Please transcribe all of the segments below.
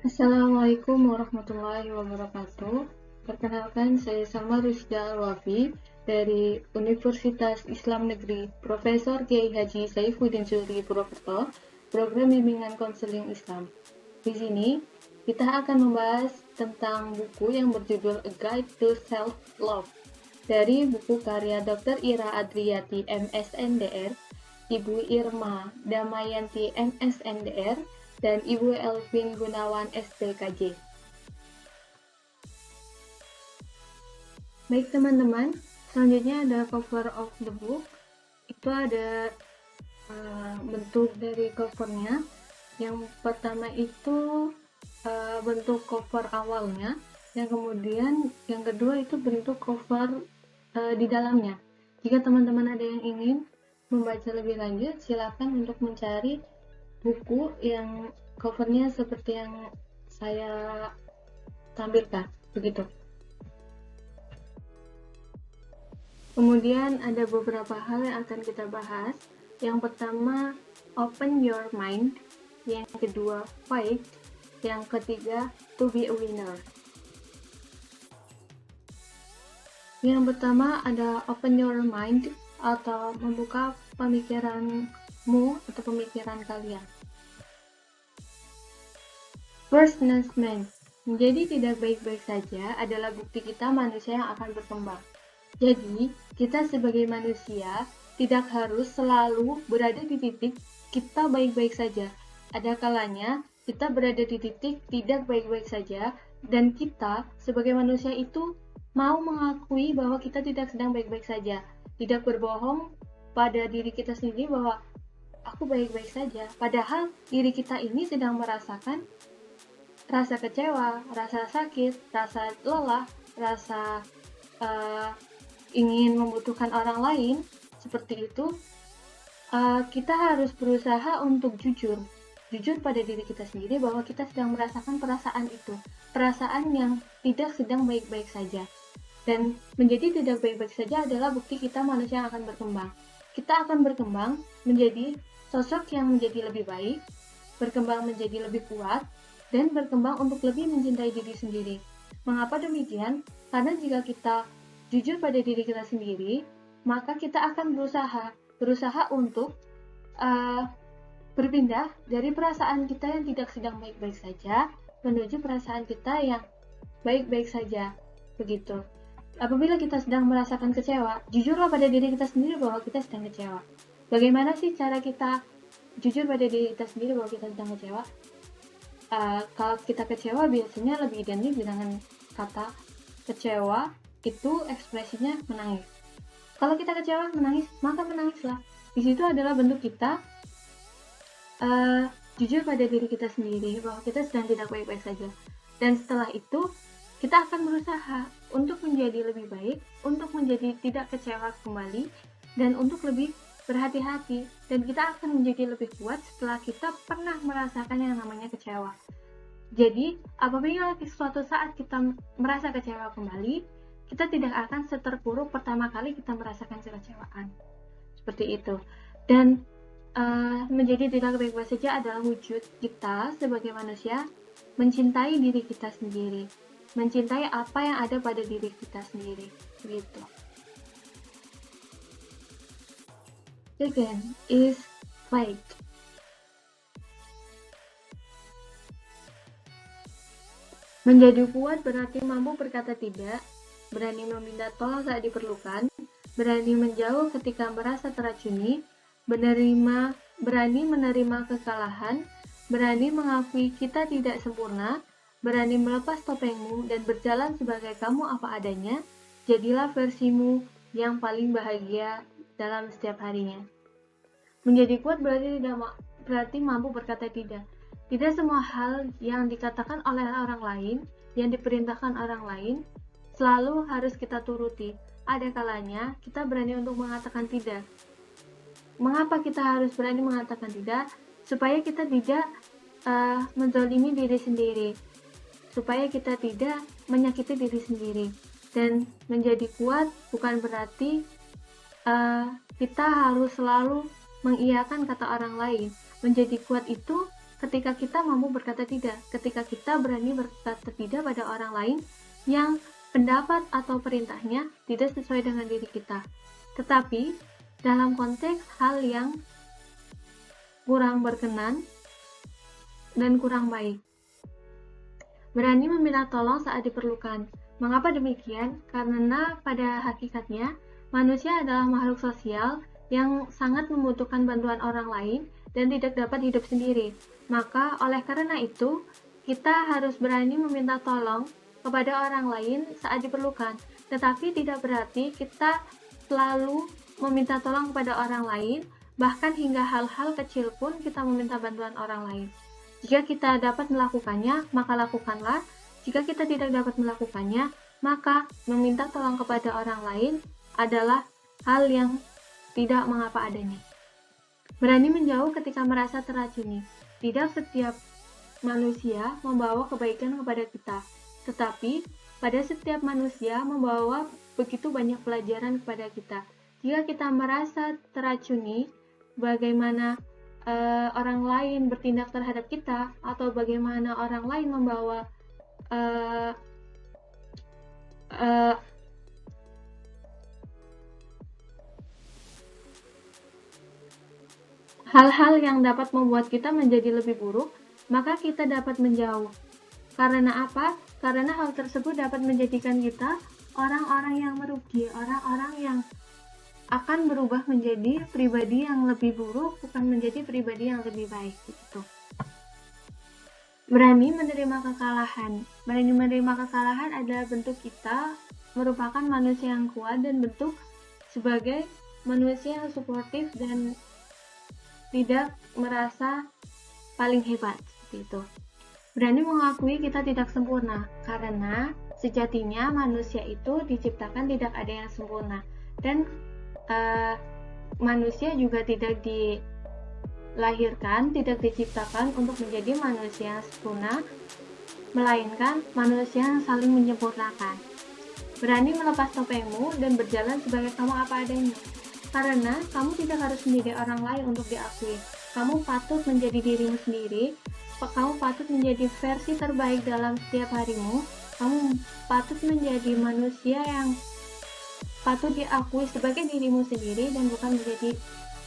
Assalamualaikum warahmatullahi wabarakatuh. Perkenalkan, saya Salma Rusda Alwafi dari Universitas Islam Negeri Profesor Kiai Haji Saifuddin Syuri Purwokerto, Program Bimbingan Konseling Islam. Di sini, kita akan membahas tentang buku yang berjudul A Guide to Self-Love dari buku karya Dr. Ira Adriati MSNDR, Ibu Irma Damayanti MSNDR, dan Ibu Elvin Gunawan SPKJ. Baik teman-teman, selanjutnya ada cover of the book. Itu ada bentuk dari covernya. Yang pertama itu bentuk cover awalnya, yang kemudian yang kedua itu bentuk cover di dalamnya. Jika teman-teman ada yang ingin membaca lebih lanjut, silakan untuk mencari buku yang covernya seperti yang saya tampilkan, begitu. Kemudian ada beberapa hal yang akan kita bahas. Yang pertama, open your mind. Yang kedua, fight. Yang ketiga, to be a winner. Yang pertama ada open your mind atau membuka pemikiranmu atau pemikiran kalian. First announcement, menjadi tidak baik-baik saja adalah bukti kita manusia yang akan berkembang. Jadi, kita sebagai manusia tidak harus selalu berada di titik kita baik-baik saja. Ada kalanya kita berada di titik tidak baik-baik saja, dan kita sebagai manusia itu mau mengakui bahwa kita tidak sedang baik-baik saja. Tidak berbohong pada diri kita sendiri bahwa aku baik-baik saja. Padahal diri kita ini sedang merasakan rasa kecewa, rasa sakit, rasa lelah, rasa ingin membutuhkan orang lain, seperti itu. Kita harus berusaha untuk jujur pada diri kita sendiri bahwa kita sedang merasakan perasaan itu, perasaan yang tidak sedang baik-baik saja. Dan menjadi tidak baik-baik saja adalah bukti kita manusia yang akan berkembang. Kita akan berkembang menjadi sosok yang menjadi lebih baik, berkembang menjadi lebih kuat, dan berkembang untuk lebih mencintai diri sendiri. Mengapa demikian? Karena jika kita jujur pada diri kita sendiri, maka kita akan berusaha untuk berpindah dari perasaan kita yang tidak sedang baik-baik saja menuju perasaan kita yang baik-baik saja. Begitu. Apabila kita sedang merasakan kecewa, jujurlah pada diri kita sendiri bahwa kita sedang kecewa. Bagaimana sih cara kita jujur pada diri kita sendiri bahwa kita sedang kecewa? Kalau kita kecewa biasanya lebih identik dengan kata kecewa, itu ekspresinya menangis. Kalau kita kecewa menangis, maka menangislah. Di situ adalah bentuk kita jujur pada diri kita sendiri bahwa kita sedang tidak baik-baik saja. Dan setelah itu kita akan berusaha untuk menjadi lebih baik, untuk menjadi tidak kecewa kembali, dan untuk lebih berhati-hati, dan kita akan menjadi lebih kuat setelah kita pernah merasakan yang namanya kecewa. Jadi, apabila suatu saat kita merasa kecewa kembali, kita tidak akan seterpuruk pertama kali kita merasakan kekecewaan. Seperti itu. Dan menjadi tidak baik-baik saja adalah wujud kita sebagai manusia mencintai diri kita sendiri, mencintai apa yang ada pada diri kita sendiri. Begitu. Second is fight. Menjadi kuat berarti mampu berkata tidak, berani meminta tolong saat diperlukan, berani menjauh ketika merasa teracuni, berani menerima kekalahan, berani mengakui kita tidak sempurna, berani melepas topengmu dan berjalan sebagai kamu apa adanya, jadilah versimu yang paling bahagia dalam setiap harinya. Menjadi kuat berarti mampu berkata tidak. Tidak semua hal yang dikatakan oleh orang lain, yang diperintahkan orang lain, selalu harus kita turuti. Ada kalanya kita berani untuk mengatakan tidak. Mengapa kita harus berani mengatakan tidak? Supaya kita tidak menzalimi diri sendiri. Supaya kita tidak menyakiti diri sendiri. Dan menjadi kuat bukan berarti kita harus selalu mengiyakan kata orang lain. Menjadi kuat itu ketika kita mampu berkata tidak, ketika kita berani berkata tidak pada orang lain yang pendapat atau perintahnya tidak sesuai dengan diri kita. Tetapi dalam konteks hal yang kurang berkenan dan kurang baik. Berani meminta tolong saat diperlukan. Mengapa demikian? Karena pada hakikatnya manusia adalah makhluk sosial yang sangat membutuhkan bantuan orang lain dan tidak dapat hidup sendiri. Maka oleh karena itu, kita harus berani meminta tolong kepada orang lain saat diperlukan. Tetapi tidak berarti kita selalu meminta tolong kepada orang lain, bahkan hingga hal-hal kecil pun kita meminta bantuan orang lain. Jika kita dapat melakukannya, maka lakukanlah. Jika kita tidak dapat melakukannya, maka meminta tolong kepada orang lain adalah hal yang tidak mengapa adanya. Berani menjauh ketika merasa teracuni. Tidak setiap manusia membawa kebaikan kepada kita, tetapi pada setiap manusia membawa begitu banyak pelajaran kepada kita. Jika kita merasa teracuni, bagaimana orang lain bertindak terhadap kita, atau bagaimana orang lain membawa hal-hal yang dapat membuat kita menjadi lebih buruk, maka kita dapat menjauh. Karena apa? Karena hal tersebut dapat menjadikan kita orang-orang yang merugi, orang-orang yang akan berubah menjadi pribadi yang lebih buruk, bukan menjadi pribadi yang lebih baik. Gitu. Berani menerima kekalahan. Berani menerima kekalahan adalah bentuk kita merupakan manusia yang kuat dan bentuk sebagai manusia yang suportif dan tidak merasa paling hebat. Seperti itu. Berani mengakui kita tidak sempurna, karena sejatinya manusia itu diciptakan tidak ada yang sempurna. Dan manusia juga tidak dilahirkan, tidak diciptakan untuk menjadi manusia yang sempurna, melainkan manusia yang saling menyempurnakan. Berani melepas topengmu dan berjalan sebagai kamu apa adanya, karena kamu tidak harus menjadi orang lain untuk diakui. Kamu patut menjadi dirimu sendiri, kamu patut menjadi versi terbaik dalam setiap harimu, kamu patut menjadi manusia yang patut diakui sebagai dirimu sendiri dan bukan menjadi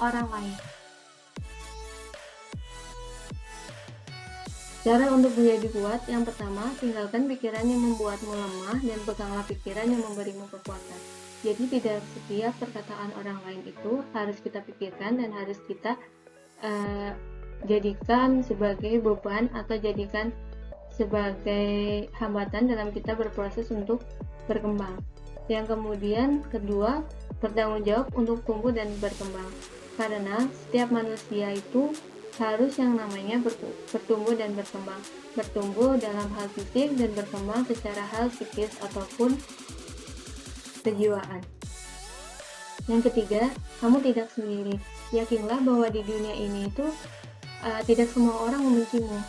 orang lain. Cara untuk menjadi kuat, yang pertama, tinggalkan pikiran yang membuatmu lemah dan peganglah pikiran yang memberimu kekuatan. Jadi tidak setiap perkataan orang lain itu harus kita pikirkan dan harus kita jadikan sebagai beban atau jadikan sebagai hambatan dalam kita berproses untuk berkembang. Yang kemudian kedua, bertanggung jawab untuk tumbuh dan berkembang. Karena setiap manusia itu harus yang namanya bertumbuh dan berkembang. Bertumbuh dalam hal fisik dan berkembang secara hal psikis ataupun kejiwaan. Yang ketiga, kamu tidak sendiri. Yakinlah bahwa di dunia ini itu tidak semua orang membencimu.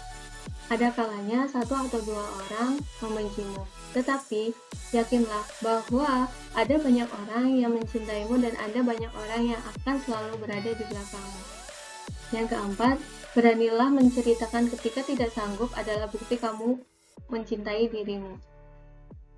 Ada kalanya satu atau dua orang membencimu. Tetapi yakinlah bahwa ada banyak orang yang mencintaimu dan ada banyak orang yang akan selalu berada di belakangmu. Yang keempat, beranilah menceritakan ketika tidak sanggup adalah bukti kamu mencintai dirimu.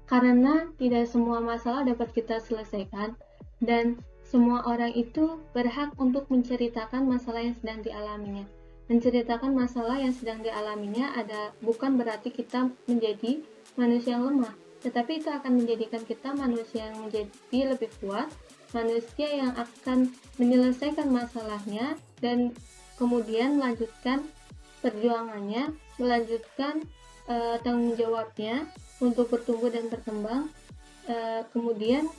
Karena tidak semua masalah dapat kita selesaikan dan semua orang itu berhak untuk menceritakan masalah yang sedang dialaminya. Menceritakan masalah yang sedang dialaminya bukan berarti kita menjadi manusia yang lemah, tetapi itu akan menjadikan kita manusia yang menjadi lebih kuat, manusia yang akan menyelesaikan masalahnya dan kemudian melanjutkan perjuangannya, melanjutkan tanggung jawabnya untuk bertumbuh dan berkembang. Kemudian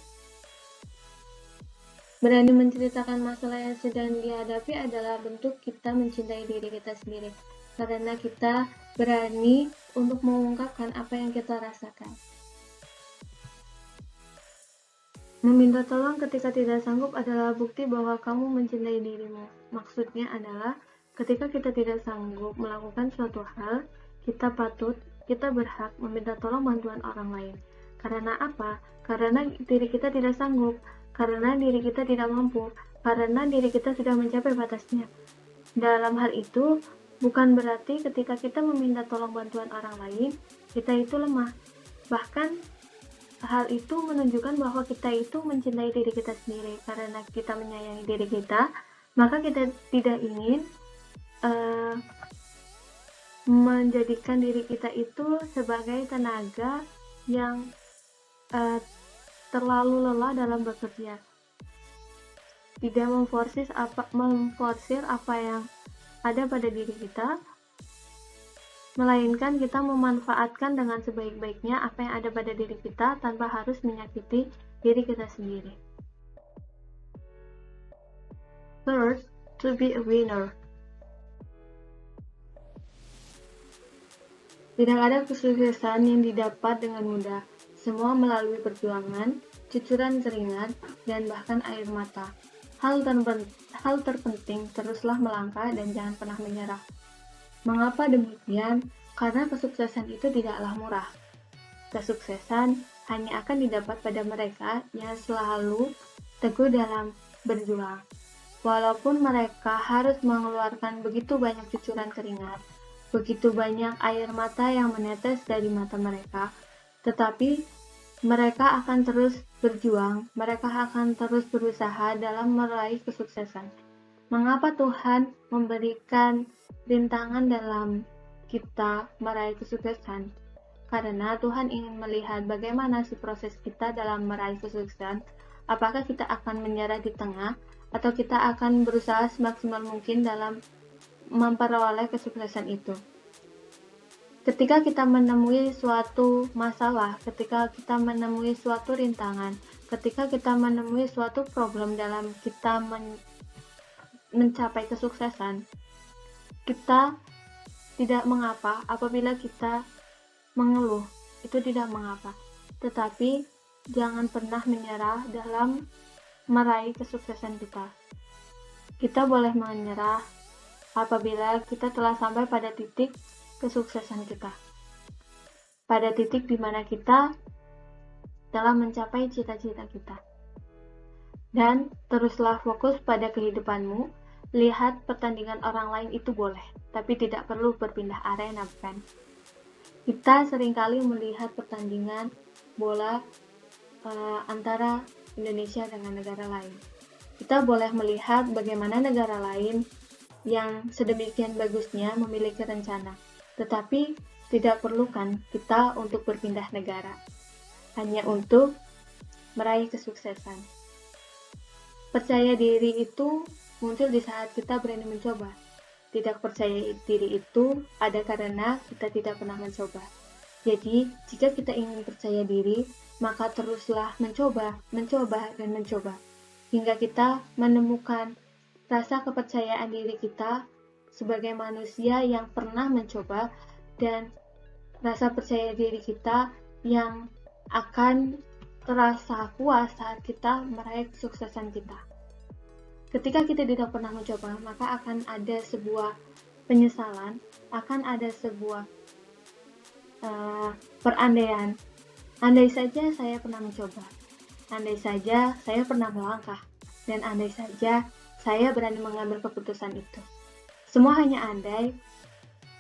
berani menceritakan masalah yang sedang dihadapi adalah bentuk kita mencintai diri kita sendiri, karena kita berani untuk mengungkapkan apa yang kita rasakan. Meminta tolong ketika tidak sanggup adalah bukti bahwa kamu mencintai dirimu. Maksudnya adalah ketika kita tidak sanggup melakukan suatu hal, kita berhak meminta tolong bantuan orang lain. Karena apa? Karena diri kita tidak sanggup, karena diri kita tidak mampu, karena diri kita sudah mencapai batasnya. Dalam hal itu, Bukan berarti ketika kita meminta tolong bantuan orang lain, kita itu lemah. Bahkan hal itu menunjukkan bahwa kita itu mencintai diri kita sendiri. Karena kita menyayangi diri kita, maka kita tidak ingin menjadikan diri kita itu sebagai tenaga yang terlalu lelah dalam bekerja. Tidak memforsir apa yang ada pada diri kita, melainkan kita memanfaatkan dengan sebaik-baiknya apa yang ada pada diri kita tanpa harus menyakiti diri kita sendiri. Third, to be a winner. Tidak ada kesuksesan yang didapat dengan mudah. Semua melalui perjuangan, cucuran keringat, dan bahkan air mata. Hal terpenting, teruslah melangkah dan jangan pernah menyerah. Mengapa demikian? Karena kesuksesan itu tidaklah murah. Kesuksesan hanya akan didapat pada mereka yang selalu teguh dalam berjuang. Walaupun mereka harus mengeluarkan begitu banyak cucuran keringat, begitu banyak air mata yang menetes dari mata mereka, tetapi mereka akan terus berjuang, mereka akan terus berusaha dalam meraih kesuksesan. Mengapa Tuhan memberikan rintangan dalam kita meraih kesuksesan? Karena Tuhan ingin melihat bagaimana si proses kita dalam meraih kesuksesan. Apakah kita akan menyerah di tengah, atau kita akan berusaha semaksimal mungkin dalam memperoleh kesuksesan itu. Ketika kita menemui suatu masalah, ketika kita menemui suatu rintangan, ketika kita menemui suatu problem dalam kita mencapai kesuksesan, kita tidak mengapa apabila kita mengeluh, itu tidak mengapa. Tetapi jangan pernah menyerah dalam meraih kesuksesan kita. Kita boleh menyerah apabila kita telah sampai pada titik kesuksesan kita, pada titik di mana kita telah mencapai cita-cita kita. Dan teruslah fokus pada kehidupanmu. Lihat pertandingan orang lain itu boleh, tapi tidak perlu berpindah arena, bukan? Kita seringkali melihat pertandingan bola antara Indonesia dengan negara lain. Kita boleh melihat bagaimana negara lain yang sedemikian bagusnya memiliki rencana. Tetapi tidak perlukan kita untuk berpindah negara, hanya untuk meraih kesuksesan. Percaya diri itu muncul di saat kita berani mencoba. Tidak percaya diri itu ada karena kita tidak pernah mencoba. Jadi, jika kita ingin percaya diri, maka teruslah mencoba, dan mencoba. Hingga kita menemukan rasa kepercayaan diri kita sebagai manusia yang pernah mencoba, dan rasa percaya diri kita yang akan terasa puas saat kita meraih kesuksesan kita. Ketika kita tidak pernah mencoba, maka akan ada sebuah penyesalan, akan ada sebuah perandaian. Andai saja saya pernah mencoba, andai saja saya pernah melangkah, dan andai saja saya berani mengambil keputusan itu. Semua hanya andai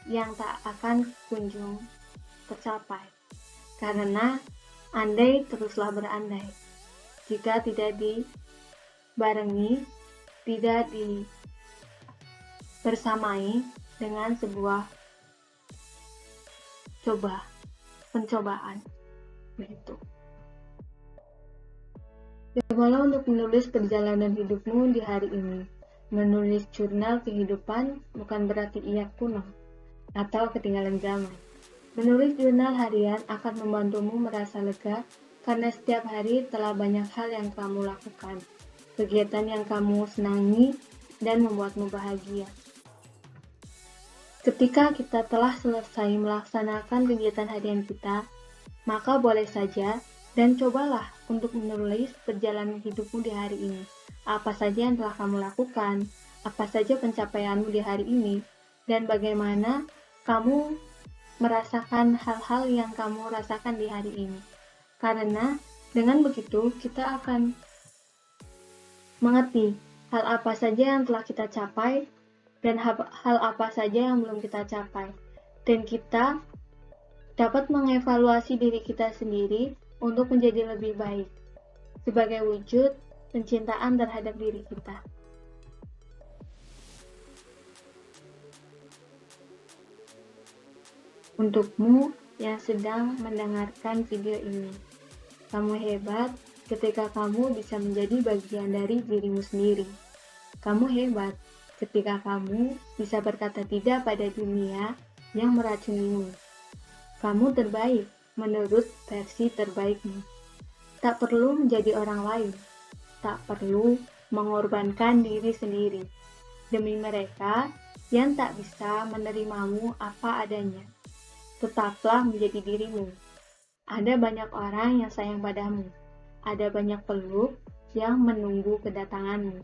yang tak akan kunjung tercapai. Karena andai teruslah berandai. Jika tidak dibarengi, tidak bersamai dengan sebuah pencobaan. Begitu. Cobalah untuk menulis perjalanan hidupmu di hari ini. Menulis jurnal kehidupan bukan berarti ia kuno atau ketinggalan zaman. Menulis jurnal harian akan membantumu merasa lega karena setiap hari telah banyak hal yang kamu lakukan, kegiatan yang kamu senangi dan membuatmu bahagia. Ketika kita telah selesai melaksanakan kegiatan harian kita, maka boleh saja dan cobalah untuk menulis perjalanan hidupmu di hari ini. Apa saja yang telah kamu lakukan, apa saja pencapaianmu di hari ini, dan bagaimana kamu merasakan hal-hal yang kamu rasakan di hari ini. Karena dengan begitu kita akan mengerti hal apa saja yang telah kita capai dan hal apa saja yang belum kita capai. Dan kita dapat mengevaluasi diri kita sendiri untuk menjadi lebih baik, sebagai wujud pencintaan terhadap diri kita. Untukmu yang sedang mendengarkan video ini, kamu hebat ketika kamu bisa menjadi bagian dari dirimu sendiri. Kamu hebat ketika kamu bisa berkata tidak pada dunia yang meracunimu. Kamu terbaik menurut versi terbaikmu. Tak perlu menjadi orang lain. Tak perlu mengorbankan diri sendiri demi mereka yang tak bisa menerimamu apa adanya. Tetaplah menjadi dirimu. Ada banyak orang yang sayang padamu. Ada banyak peluk yang menunggu kedatanganmu.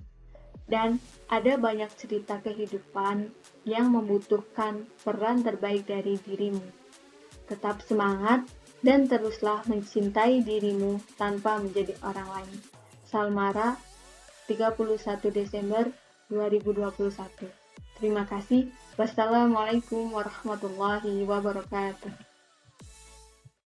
Dan ada banyak cerita kehidupan yang membutuhkan peran terbaik dari dirimu. Tetap semangat dan teruslah mencintai dirimu tanpa menjadi orang lain. Salmara, 31 Desember 2021. Terima kasih. Wassalamualaikum warahmatullahi wabarakatuh.